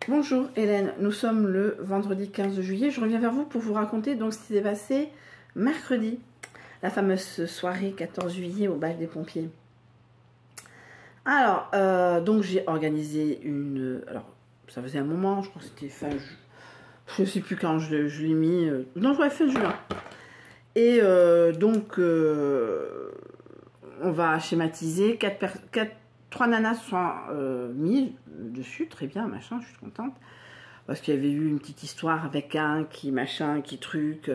Bonjour Hélène, nous sommes le vendredi 15 juillet. Je reviens vers vous pour vous raconter donc ce qui s'est passé mercredi, la fameuse soirée 14 juillet au bal des pompiers. Alors, donc j'ai organisé une... Alors, ça faisait un moment, je crois que c'était fin... Je ne sais plus quand je l'ai mis... Non, je l'ai fait juin. Et donc, on va schématiser. 3 nanas sont mises dessus, très bien, machin, je suis contente. Parce qu'il y avait eu une petite histoire avec un qui machin, qui truc.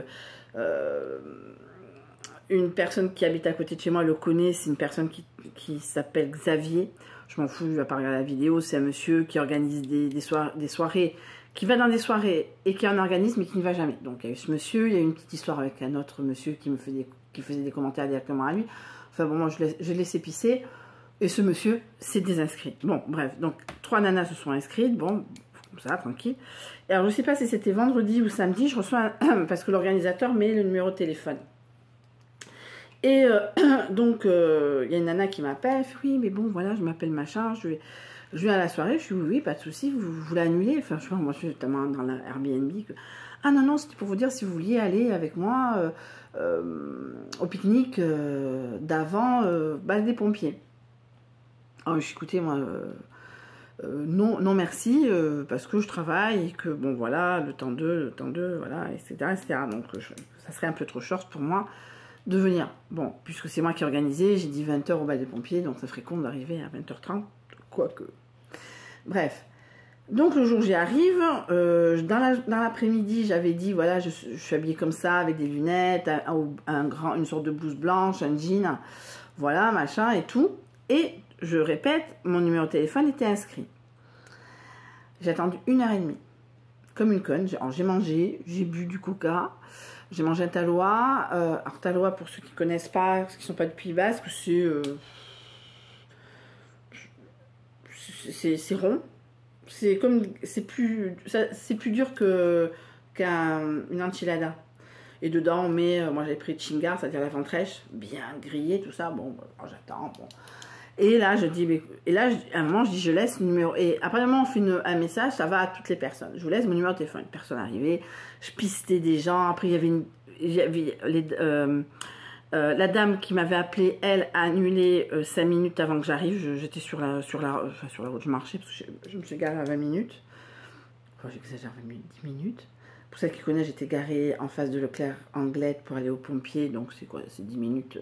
Une personne qui habite à côté de chez moi le connaît, c'est une personne qui s'appelle Xavier. Je m'en fous, il va pas regarder la vidéo. C'est un monsieur qui organise des soirées, qui va dans des soirées et qui en organise, mais qui n'y va jamais. Donc il y a eu ce monsieur, il y a eu une petite histoire avec un autre monsieur qui faisait des commentaires directement à lui. Enfin bon, moi je laissais pisser. Et ce monsieur s'est désinscrit. Bon, bref, donc 3 nanas se sont inscrites, bon, comme ça, tranquille. Et alors, je ne sais pas si c'était vendredi ou samedi, je reçois parce que l'organisateur met le numéro de téléphone. Et donc, il y a une nana qui m'appelle, elle fait, oui, mais bon, voilà, je m'appelle machin, je vais à la soirée, je suis, oui, pas de souci, vous voulez annuler? Enfin, je sais pas, moi, je suis notamment dans la Airbnb. Ah non, non, c'était pour vous dire si vous vouliez aller avec moi au pique-nique d'avant bal des pompiers. Alors, écoutez, moi, non merci, parce que je travaille et que, bon, voilà, le temps d'eux, voilà, etc., etc. Donc, ça serait un peu trop short pour moi de venir. Bon, puisque c'est moi qui ai organisé, j'ai dit 20 h au bal des pompiers, donc ça ferait con d'arriver à 20 h 30, quoique. Bref. Donc, le jour j'y arrive, dans l'après-midi, j'avais dit, voilà, je suis habillée comme ça, avec des lunettes, une sorte de blouse blanche, un jean, voilà, machin et tout. Et je répète, mon numéro de téléphone était inscrit. J'ai attendu 1h30, comme une conne. J'ai mangé, j'ai bu du coca, j'ai mangé un talois. Alors talois, pour ceux qui ne connaissent pas, ceux qui ne sont pas du Pays Basque, c'est rond. C'est plus dur qu'une enchilada. Et dedans, on met, moi j'avais pris chingar, c'est-à-dire la ventrèche, bien grillée, tout ça. Bon, j'attends, bon. Et là, je dis, à un moment, je dis, je laisse le numéro. Et après, un moment, on fait un message, ça va à toutes les personnes. Je vous laisse mon numéro de téléphone. Personne arrivée. Je pistais des gens. Après, il y avait la dame qui m'avait appelé, elle, a annulé 5 minutes avant que j'arrive. J'étais sur la route, je marchais, parce que je me suis garée à 20 minutes. Enfin, j'exagère, 10 minutes. Pour celles qui connaissent, j'étais garée en face de Leclerc Anglette pour aller aux pompiers. Donc, c'est quoi? C'est 10 minutes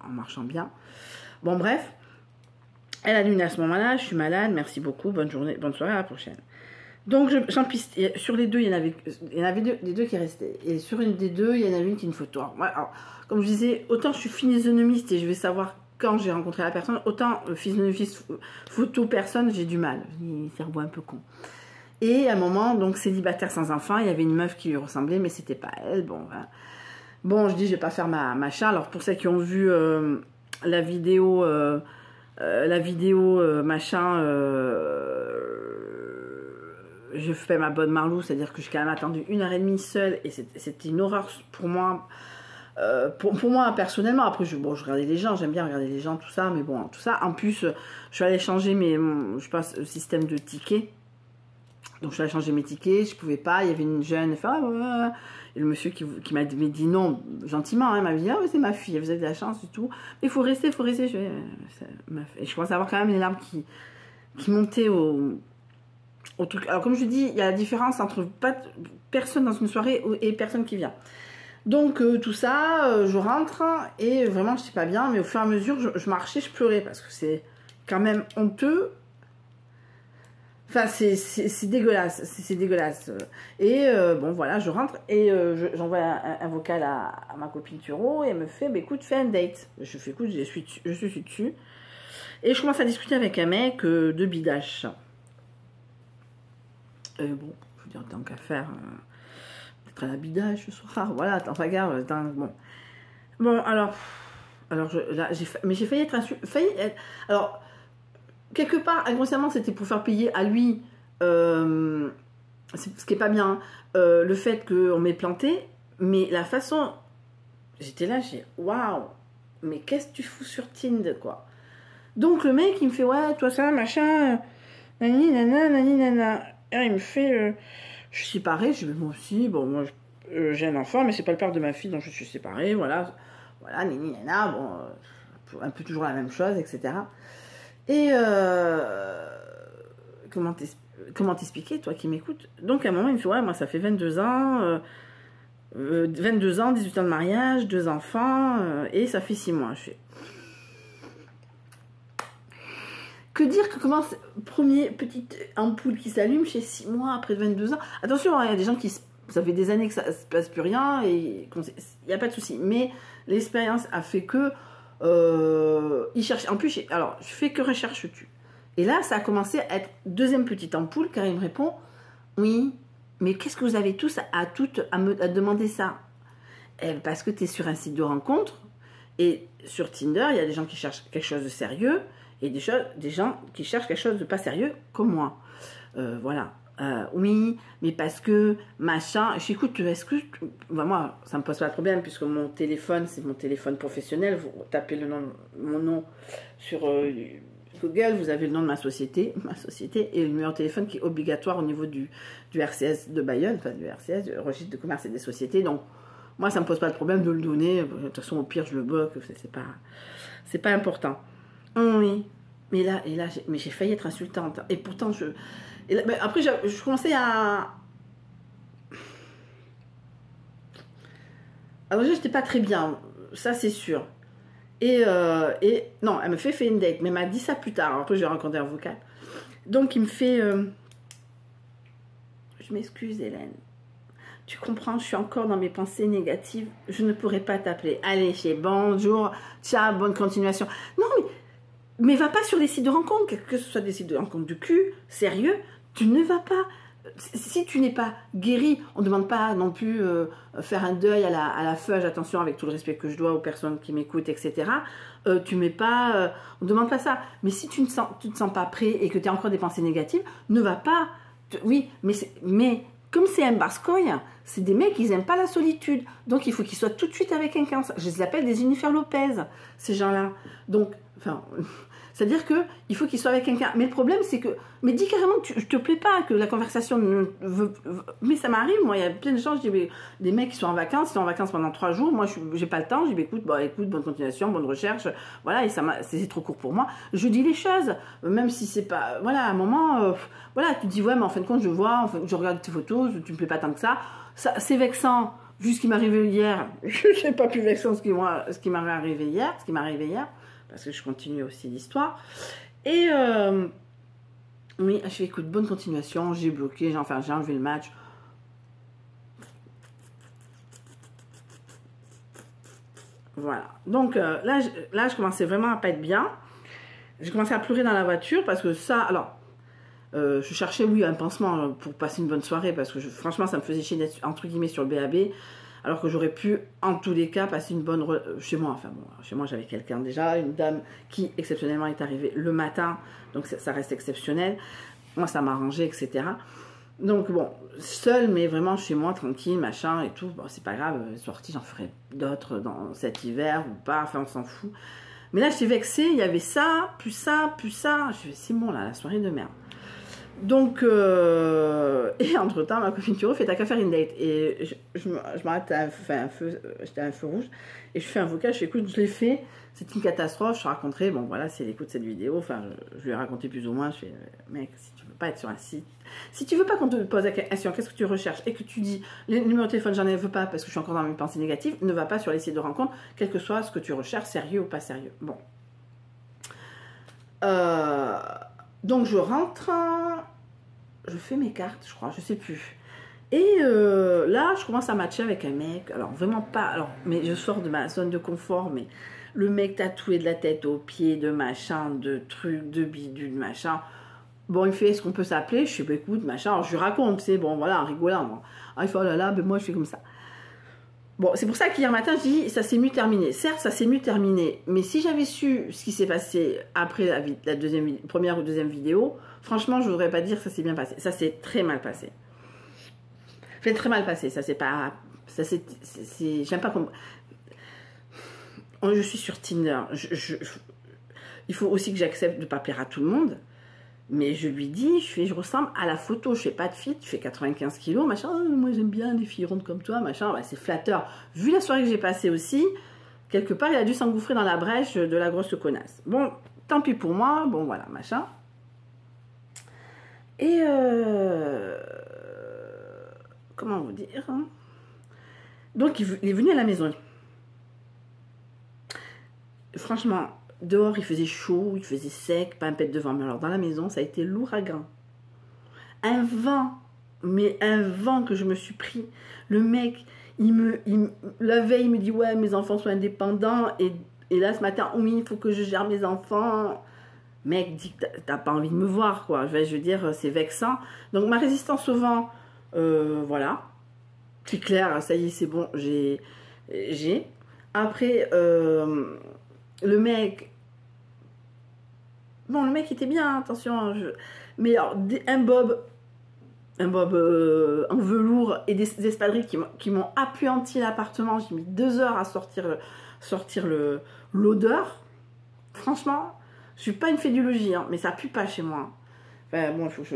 en marchant bien. Bon, bref. Elle annule à ce moment-là, je suis malade, merci beaucoup, bonne journée, bonne soirée, à la prochaine. Donc j'en piste, sur les deux, il y en avait des deux qui restaient. Et sur une des deux, il y en avait une qui est une photo. Alors, comme je disais, autant je suis physionomiste et je vais savoir quand j'ai rencontré la personne, autant physionomiste, photo, personne, j'ai du mal. Cerveau un peu con. Et à un moment, donc célibataire sans enfant, il y avait une meuf qui lui ressemblait, mais c'était pas elle. Bon, hein. Bon, je dis, je vais pas faire ma machin. Alors pour celles qui ont vu la vidéo... machin, je fais ma bonne Marlou, c'est-à-dire que j'ai quand même attendu 1h30 seule et c'était une horreur pour moi, pour moi personnellement. Après, je regardais les gens, j'aime bien regarder les gens, tout ça, mais bon, tout ça. En plus, je suis allée changer je passe au système de tickets. Donc je suis allée changer mes tickets, je pouvais pas, il y avait une jeune, et le monsieur qui m'a dit non, gentiment, hein, m'a dit, ah ouais, c'est ma fille, vous avez de la chance du tout, mais il faut rester, et je commence à avoir quand même les larmes qui montaient au truc. Alors comme je dis, il y a la différence entre personne dans une soirée et personne qui vient. Donc tout ça, je rentre, et vraiment je suis pas bien, mais au fur et à mesure, je marchais, je pleurais, parce que c'est quand même honteux. Enfin, c'est dégueulasse, c'est dégueulasse. Et bon, voilà, je rentre et j'envoie un vocal à ma copine Turo et elle me fait, bah, écoute, fais un date. Je fais, écoute, je suis dessus. Et je commence à discuter avec un mec de bidache. Bon, je veux dire, tant qu'à faire, peut-être à la bidache ce soir, voilà, tant regarde, bon. Bon, alors j'ai failli être alors... Quelque part, inconsciemment, c'était pour faire payer à lui, ce qui est pas bien, le fait qu'on m'ait planté, mais la façon, j'étais là, j'ai waouh, mais qu'est-ce que tu fous sur Tinder, quoi. Donc le mec, il me fait, ouais, toi ça, machin, nani, nana, nani, nana. Et là, il me fait, je suis séparée. Je dis, moi aussi, bon, moi, j'ai un enfant, mais c'est pas le père de ma fille, donc je suis séparée, voilà. Voilà, nini, nana, bon, un peu toujours la même chose, etc. Et comment t'expliquer, toi qui m'écoutes? Donc, à un moment, il me fait, ouais, moi, ça fait 22 ans, 22 ans, 18 ans de mariage, 2 enfants, et ça fait 6 mois. Je fais... Que dire que commence premier petite ampoule qui s'allume chez 6 mois après 22 ans. Attention, il y a des gens qui ça fait des années que ça ne se passe plus rien et il n'y a pas de souci. Mais l'expérience a fait que ils cherchent. En plus, alors je fais que recherches-tu. Et là, ça a commencé à être deuxième petite ampoule car il me répond oui, mais qu'est-ce que vous avez tous à me demander ça? Parce que tu es sur un site de rencontre et sur Tinder, il y a des gens qui cherchent quelque chose de sérieux. Et des gens qui cherchent quelque chose de pas sérieux, comme moi. Voilà. Oui, mais parce que, machin... Je dis, écoute, est-ce que... Ben moi, ça me pose pas de problème, puisque mon téléphone, c'est mon téléphone professionnel. Vous tapez mon nom sur Google, vous avez le nom de ma société, et le numéro de téléphone qui est obligatoire au niveau du RCS de Bayonne, enfin du RCS, du registre de commerce et des sociétés. Donc, moi, ça me pose pas de problème de le donner. De toute façon, au pire, je le bloque. C'est pas important. Oui, mais là j'ai failli être insultante. Et pourtant, après, je commençais à... Alors déjà, j'étais pas très bien, ça c'est sûr. Et non, elle me fait une date, mais elle m'a dit ça plus tard. Après, j'ai rencontré un avocat. Donc, il me fait... Je m'excuse, Hélène. Tu comprends, je suis encore dans mes pensées négatives. Je ne pourrais pas t'appeler. Allez, c'est bonjour, ciao, bonne continuation. Non, mais va pas sur les sites de rencontres, que ce soit des sites de rencontres du cul, sérieux, tu ne vas pas. Si tu n'es pas guéri, on ne demande pas non plus faire un deuil à la feuille, attention, avec tout le respect que je dois aux personnes qui m'écoutent, etc. Tu mets pas, on ne demande pas ça. Mais si tu ne te sens pas prêt et que tu as encore des pensées négatives, ne va pas. Oui, mais comme c'est un bascogne, c'est des mecs qui n'aiment pas la solitude. Donc il faut qu'ils soient tout de suite avec quelqu'un. Je les appelle des Jennifer Lopez, ces gens-là. Donc, enfin... C'est-à-dire qu'il faut qu'il soit avec quelqu'un. Mais le problème, c'est que... Mais dis carrément que je te plais pas, que la conversation ne veut... Mais ça m'arrive, moi, il y a plein de gens, je dis, mais, des mecs qui sont en vacances, ils sont en vacances pendant 3 jours, moi, j'ai pas le temps, je dis, écoute, bonne continuation, bonne recherche, voilà, et c'est trop court pour moi. Je dis les choses, même si c'est pas... Voilà, à un moment, voilà, tu te dis, ouais, mais en fin de compte, je vois, je regarde tes photos, tu me plais pas tant que ça c'est vexant. Vu ce qui m'est arrivé hier, je sais pas plus vexant ce qui m'est arrivé hier, parce que je continue aussi l'histoire. Et oui, je fais écoute, bonne continuation, j'ai bloqué, j'ai enlevé le match. Voilà. Donc là, je commençais vraiment à pas être bien. J'ai commencé à pleurer dans la voiture parce que ça, alors, je cherchais, oui, un pansement pour passer une bonne soirée parce que franchement, ça me faisait chier d'être entre guillemets sur le BAB. Alors que j'aurais pu, en tous les cas, passer une bonne... Chez moi, enfin bon, chez moi j'avais quelqu'un déjà, une dame qui exceptionnellement est arrivée le matin, donc ça reste exceptionnel. Moi ça m'a arrangé, etc. Donc bon, seule, mais vraiment chez moi, tranquille, machin et tout. Bon, c'est pas grave, sortie, j'en ferai d'autres dans cet hiver ou pas, enfin on s'en fout. Mais là j'étais vexée, il y avait ça, plus ça, plus ça. Je me suis dit, c'est bon là, la soirée de merde. Donc, et entre-temps, ma copine Turo fait, t'as qu'à faire une date. Et je m'arrête à j'étais à un feu rouge, et je fais un vocal, je fais, écoute, je l'ai fait, c'est une catastrophe, je te raconterai, bon voilà, si elle écoute cette vidéo, enfin, je lui ai raconté plus ou moins, je fais, mec, si tu veux pas être sur un site, si tu veux pas qu'on te pose la question, qu'est-ce que tu recherches, et que tu dis, le numéro de téléphone, j'en ai veux pas, parce que je suis encore dans mes pensées négatives, ne va pas sur les sites de rencontres, quel que soit ce que tu recherches, sérieux ou pas sérieux. Bon. Donc je rentre, je fais mes cartes, je crois, je sais plus. Et là, je commence à matcher avec un mec. Alors vraiment pas, alors, mais je sors de ma zone de confort, mais le mec tatoué de la tête aux pieds, de machin, de trucs, de bidule, machin. Bon, il me fait, est-ce qu'on peut s'appeler? Je sais pas, écoute, machin. Alors je lui raconte, c'est bon, voilà, en rigolant. Moi. Ah, il fait, oh là là, ben moi je fais comme ça. Bon, c'est pour ça qu'hier matin, je dis, ça s'est mieux terminé. Certes, ça s'est mieux terminé, mais si j'avais su ce qui s'est passé après la première ou deuxième vidéo, franchement, je ne voudrais pas dire que ça s'est bien passé. Ça s'est très mal passé. C'est très mal passé, ça c'est pas... J'aime pas qu'on... Je suis sur Tinder. Il faut aussi que j'accepte de ne pas plaire à tout le monde. Mais je lui dis, je ressemble à la photo, je fais pas de fit, je fais 95 kilos, machin, oh, moi j'aime bien les filles rondes comme toi, machin, bah, c'est flatteur. Vu la soirée que j'ai passée aussi, quelque part il a dû s'engouffrer dans la brèche de la grosse connasse. Bon, tant pis pour moi, bon voilà, machin. Et comment vous dire, hein? Donc il est venu à la maison. Franchement, dehors il faisait chaud, il faisait sec, pas un pet de vent. Mais alors dans la maison, ça a été l'ouragan. Un vent, mais un vent que je me suis pris. Le mec, la veille, il me dit ouais, mes enfants sont indépendants. Et là, ce matin, oui, il faut que je gère mes enfants. Mec, dis que t'as pas envie de me voir, quoi. Je veux dire, c'est vexant. Donc ma résistance au vent, voilà. C'est clair, ça y est, c'est bon, j'ai. Après, le mec. Bon, le mec était bien, attention. Mais alors, un bob en velours et des espadrilles qui m'ont appuyanti l'appartement. J'ai mis 2 heures à sortir l'odeur. Franchement, je suis pas une fédulogie, hein, mais ça pue pas chez moi. Enfin, bon, il faut que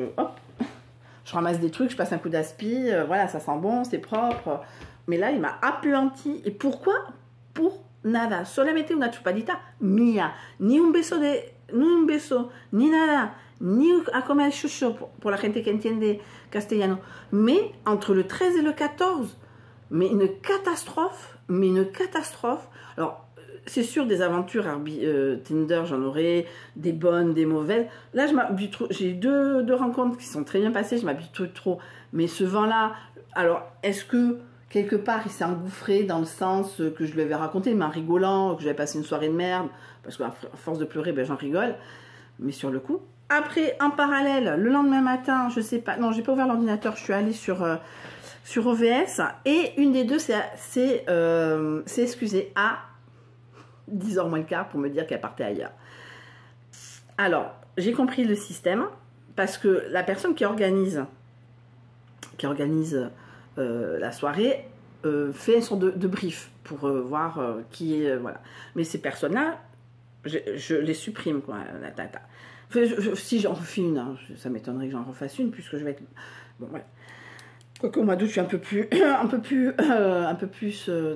je ramasse des trucs, je passe un coup d'aspi, voilà, ça sent bon, c'est propre. Mais là, il m'a appuyanti. Et pourquoi? Pour nada. Solamente una chupadita mia. Ni un beso, ni nada. Ni a comer chucho, pour la gente que entiende castellano. Mais entre le 13 et le 14, mais une catastrophe. Alors, c'est sûr, des aventures Tinder, j'en aurai, des bonnes, des mauvaises. Là, j'ai eu deux rencontres qui sont très bien passées, je m'habitue trop. Mais ce vent-là, alors, est-ce que, quelque part, il s'est engouffré dans le sens que je lui avais raconté, mais en rigolant, que j'avais passé une soirée de merde, parce qu'à force de pleurer, ben, j'en rigole, mais sur le coup. Après, en parallèle, le lendemain matin, je sais pas, non, j'ai pas ouvert l'ordinateur, je suis allée sur OVS, et une des deux c'est excusée à 10h moins le quart pour me dire qu'elle partait ailleurs. Alors, j'ai compris le système, parce que la personne qui organise la soirée fait son de brief pour voir qui est, voilà. Mais ces personnes-là, je les supprime, quoi. Si j'en refais une, hein, ça m'étonnerait que j'en refasse une, puisque je vais être... Bon, ouais. Quoique au mois d'août, je suis un peu plus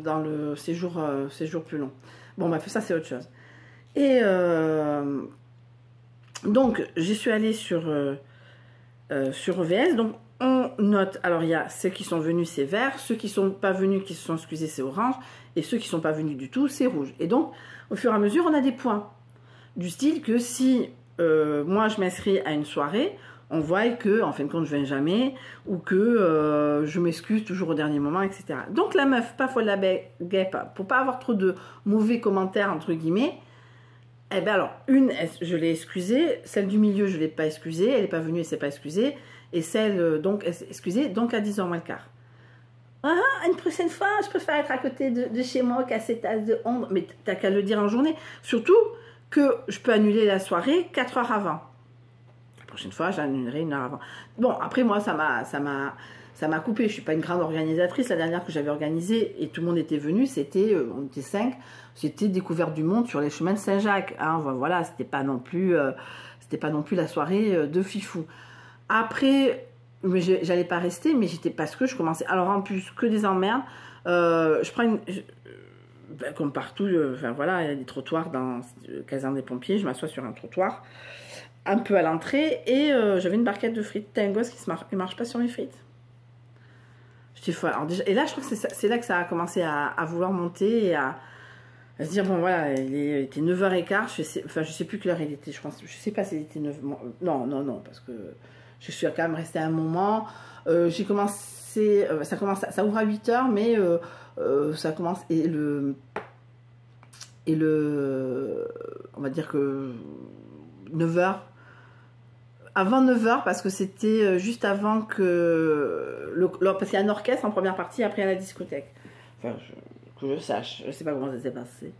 dans le séjour plus long. Bon, bref, ça, c'est autre chose. Et donc, j'y suis allée sur OVS. Donc, on note, alors il y a ceux qui sont venus, c'est vert, ceux qui ne sont pas venus, qui se sont excusés, c'est orange, et ceux qui ne sont pas venus du tout, c'est rouge. Et donc, au fur et à mesure, on a des points. Du style que si moi, je m'inscris à une soirée, on voit que, en fin de compte, je ne viens jamais, ou que je m'excuse toujours au dernier moment, etc. Donc, la meuf, pas folle la guêpe, pour pas avoir trop de mauvais commentaires, entre guillemets, eh bien alors, une, je l'ai excusée, celle du milieu, je ne l'ai pas excusée, elle n'est pas venue, elle ne s'est pas excusée, et celle, donc, excusez, donc à 10h moins le quart. Ah, une prochaine fois, je préfère être à côté de chez moi qu'à cette tasse de honte. Mais t'as qu'à le dire en journée. Surtout que je peux annuler la soirée 4 heures avant. La prochaine fois, j'annulerai 1 heure avant. Bon, après, moi, ça m'a coupé. Je ne suis pas une grande organisatrice. La dernière que j'avais organisée, et tout le monde était venu, c'était, on était 5, c'était découverte du monde sur les chemins de Saint-Jacques. Hein, voilà, c'était pas non plus la soirée de fifou. Après, mais j'allais pas rester, mais j'étais parce que je commençais. Alors en plus que des emmerdes, je prends ben, comme partout, enfin voilà, il y a des trottoirs dans la caserne des pompiers. Je m'assois sur un trottoir, un peu à l'entrée, et j'avais une barquette de frites. T'as un gosse qui marche pas sur mes frites. J'étais folle. Alors déjà, et là, je crois que c'est là que ça a commencé à vouloir monter et à se dire bon voilà, il était 9h15. Je sais plus quelle heure il était. Je sais pas s'il était 9. Non, parce que je suis quand même restée un moment. J'ai commencé, ça ouvre à 8h, mais ça commence, on va dire que 9h, avant 9h, parce que c'était juste avant parce qu'il y a un orchestre en première partie, après il y a la discothèque. Enfin, que je sache, je sais pas comment ça s'est passé.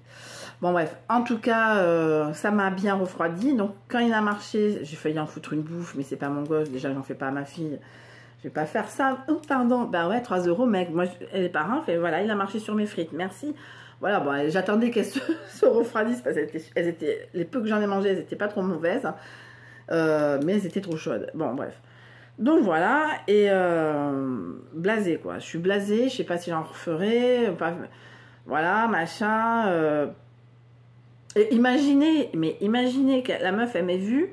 Bon bref, en tout cas, ça m'a bien refroidi. Donc quand il a marché, j'ai failli en foutre une bouffe, mais c'est pas mon gosse, déjà j'en fais pas à ma fille. Je vais pas faire ça. Oh pardon, bah ouais, 3 €, mec. Moi, les parents, fait voilà, il a marché sur mes frites, merci. Voilà, bon, j'attendais qu'elles se refroidissent, parce qu'elles étaient, les peu que j'en ai mangé, elles étaient pas trop mauvaises. mais elles étaient trop chaudes. Bon, bref. Donc voilà, et blasée quoi. Je suis blasée, je sais pas si j'en referai, pas, voilà, machin. Et imaginez que la meuf elle m'ait vue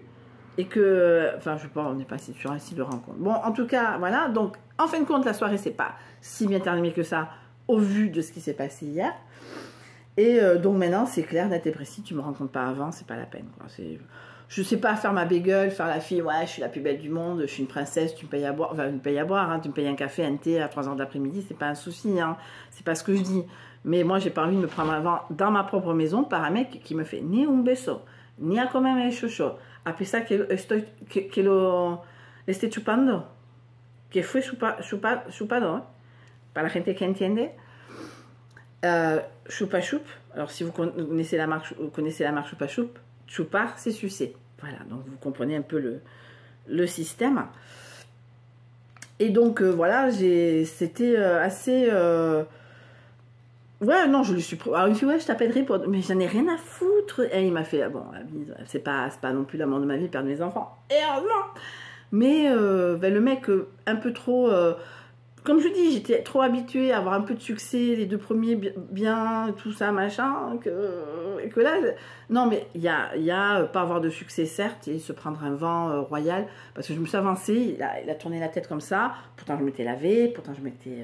et que, enfin je sais pas, on n'est pas sur un site de rencontre. Bon, en tout cas, voilà. Donc en fin de compte, la soirée c'est pas si bien terminée que ça au vu de ce qui s'est passé hier. Et donc maintenant c'est clair, net et précis. Tu me rencontres pas avant, c'est pas la peine quoi. Je sais pas faire ma bégueule, faire la fille, ouais, je suis la plus belle du monde, je suis une princesse, tu me payes à boire, enfin, tu me payes à boire, hein, tu me payes un café, un thé à 3 h de l'après-midi, c'est pas un souci, hein, c'est pas ce que je dis. Mais moi, j'ai pas envie de me prendre avant dans ma propre maison par un mec qui me fait ni un beso, ni a comer un chocho. A pesar que lo esté chupando, que fue chupado, hein, para la gente que entiende. Chupa chup, alors si vous connaissez la marque Chupa chup, chupar c'est sucer. Voilà, donc vous comprenez un peu le système. Et donc voilà, c'était assez... Ouais, non, je lui suis... Alors il me dit, ouais, je t'appellerai pour... Mais j'en ai rien à foutre. Et il m'a fait, ah bon, c'est pas non plus l'amour de ma vie, perdre mes enfants. Et heureusement. Mais ben, le mec, un peu trop... comme je dis, j'étais trop habituée à avoir un peu de succès, les 2 premiers bien, tout ça, machin, et que là, non, mais il y a pas avoir de succès, certes, et se prendre un vent royal, parce que je me suis avancée, il a tourné la tête comme ça, pourtant je m'étais lavée, pourtant je m'étais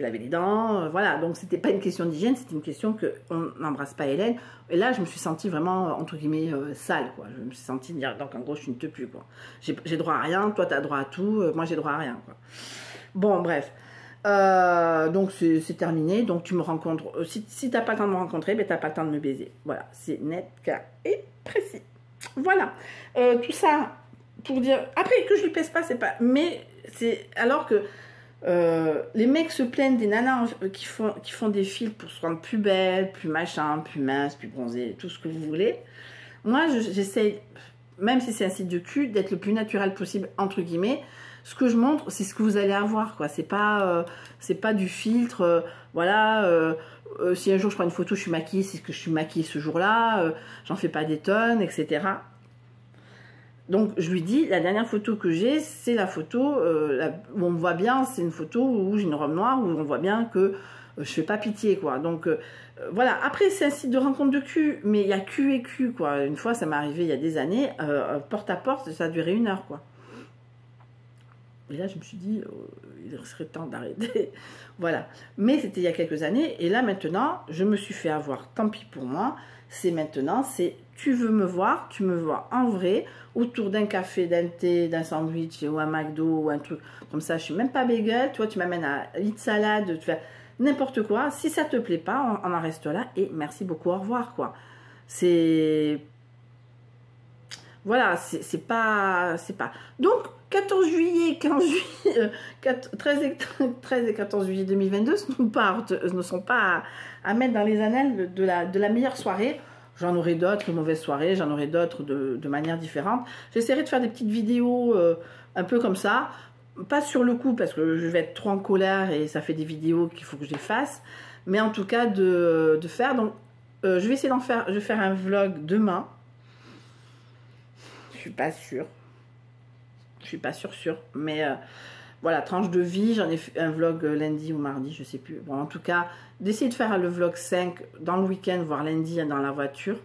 lavé les dents, voilà, donc c'était pas une question d'hygiène, c'était une question qu'on n'embrasse pas Hélène, et là, je me suis sentie vraiment, entre guillemets, sale, quoi, je me suis sentie dire, donc en gros, je suis une teupue, quoi, j'ai droit à rien, toi, t'as droit à tout, moi, j'ai droit à rien, quoi. Bon, bref. Donc, c'est terminé. Donc, tu me rencontres. Si t'as pas le temps de me rencontrer, ben, t'as pas le temps de me baiser. Voilà. C'est net, clair et précis. Voilà. Tout ça pour dire... Après, que je lui pèse pas, c'est pas... Mais c'est... Alors que les mecs se plaignent des nanas qui font des filtres pour se rendre plus belle, plus machin, plus mince, plus bronzée, tout ce que vous voulez. Moi, j'essaye, même si c'est un site de cul, d'être le plus naturel possible, entre guillemets. Ce que je montre, c'est ce que vous allez avoir, quoi. C'est pas du filtre. Voilà. Si un jour je prends une photo, je suis maquillée, c'est ce que je suis maquillée ce jour-là. J'en fais pas des tonnes, etc. Donc je lui dis, la dernière photo que j'ai, c'est la photo où on me voit bien. C'est une photo où j'ai une robe noire, où on voit bien que je fais pas pitié, quoi. Donc voilà. Après, c'est un site de rencontre de cul, mais il y a cul et cul, quoi. Une fois, ça m'est arrivé il y a des années, porte à porte, ça a duré 1 heure, quoi. Et là, je me suis dit, il serait temps d'arrêter. Voilà. Mais c'était il y a quelques années. Et là, maintenant, je me suis fait avoir. Tant pis pour moi. C'est maintenant, c'est tu veux me voir, tu me vois en vrai, autour d'un café, d'un thé, d'un sandwich ou un McDo ou un truc comme ça. Je suis même pas bagel. Toi, tu m'amènes à lit de salade, tu fais n'importe quoi. Si ça te plaît pas, on en reste là. Et merci beaucoup, au revoir, quoi. C'est... Voilà, c'est pas... Donc, 14 juillet, 15 juillet, 13 et 14 juillet 2022 ne sont pas à mettre dans les annales de la meilleure soirée. J'en aurai d'autres, de mauvaises soirées, j'en aurai d'autres de manière différente. J'essaierai de faire des petites vidéos un peu comme ça. Pas sur le coup, parce que je vais être trop en colère et ça fait des vidéos qu'il faut que j'efface. Mais en tout cas, de faire. Donc, je vais essayer d'en faire. Je vais faire un vlog demain. Je suis pas sûre. Je suis pas sûre. Mais voilà, tranche de vie. J'en ai fait un vlog lundi ou mardi, je sais plus. Bon, en tout cas, d'essayer de faire le vlog 5 dans le week-end, voire lundi dans la voiture.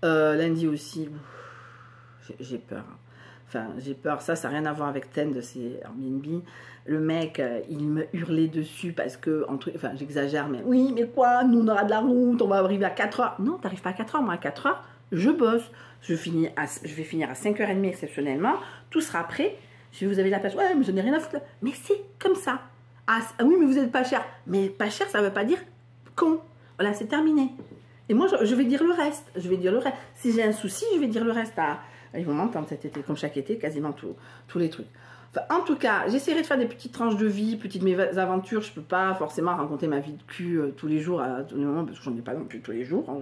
Lundi aussi, j'ai peur. Enfin, j'ai peur. Ça n'a rien à voir avec Tend, c'est Airbnb. Le mec, il me hurlait dessus parce que, enfin, j'exagère, mais oui, mais quoi, nous, on aura de la route, on va arriver à 4 h. Non, t'arrives pas à 4 h. Moi, à 4 h, je bosse. Je vais finir à 5 h30 exceptionnellement. Tout sera prêt. Si vous avez la place, ouais, mais je n'ai rien à foutre. Mais c'est comme ça. Ah oui, mais vous n'êtes pas cher. Mais pas cher, ça ne veut pas dire con. Voilà, c'est terminé. Et moi, je vais dire le reste. Je vais dire le reste. Si j'ai un souci, je vais dire le reste. Ils vont m'entendre cet été, comme chaque été, quasiment tous les trucs. Enfin, en tout cas, j'essaierai de faire des petites tranches de vie, petites mésaventures. Je ne peux pas forcément raconter ma vie de cul tous les jours, à tous les moments, parce que j'en ai pas non plus tous les jours.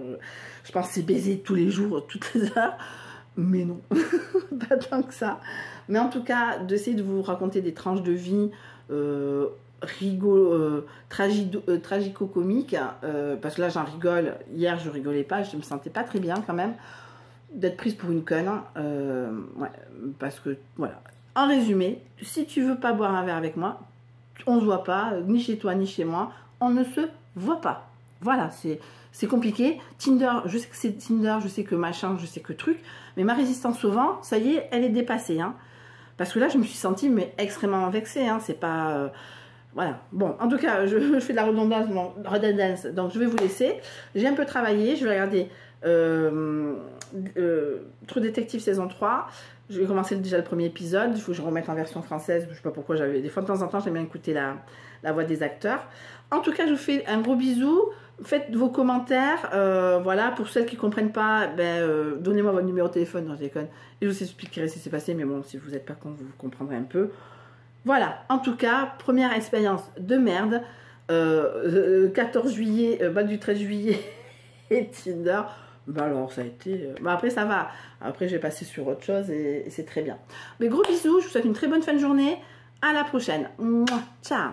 Je pense que c'est baiser tous les jours, toutes les heures. Mais non, pas tant que ça. Mais en tout cas, d'essayer de vous raconter des tranches de vie tragico-comiques, parce que là, j'en rigole. Hier, je rigolais pas, je me sentais pas très bien quand même. d'être prise pour une conne. Ouais, parce que, voilà. En résumé, si tu veux pas boire un verre avec moi, on se voit pas, ni chez toi, ni chez moi. On ne se voit pas. Voilà, c'est compliqué. Tinder, je sais que c'est Tinder, je sais que machin, je sais que truc. Mais ma résistance au vent, ça y est, elle est dépassée. Hein. Parce que là, je me suis sentie mais extrêmement vexée. Hein. C'est pas... voilà. Bon, en tout cas, je fais de la redondance. Donc, je vais vous laisser. J'ai un peu travaillé. Je vais regarder True Detective saison 3. Je vais commencer déjà le premier épisode. Il faut que je remette en version française. Je sais pas pourquoi j'avais... Des fois, de temps en temps, j'aime bien écouter la voix des acteurs. En tout cas, je vous fais un gros bisou. Faites vos commentaires. Voilà, pour celles qui ne comprennent pas, donnez-moi votre numéro de téléphone. Non, je déconne. Et je vous expliquerai ce qui s'est passé. Mais bon, si vous n'êtes pas con, vous comprendrez un peu. Voilà, en tout cas, première expérience de merde. 14 juillet, bac du 13 juillet et Tinder. Bah alors, ça a été... Bah après, ça va. Après, j'ai passé sur autre chose et c'est très bien. Mais gros bisous, je vous souhaite une très bonne fin de journée. À la prochaine. Mouah, ciao.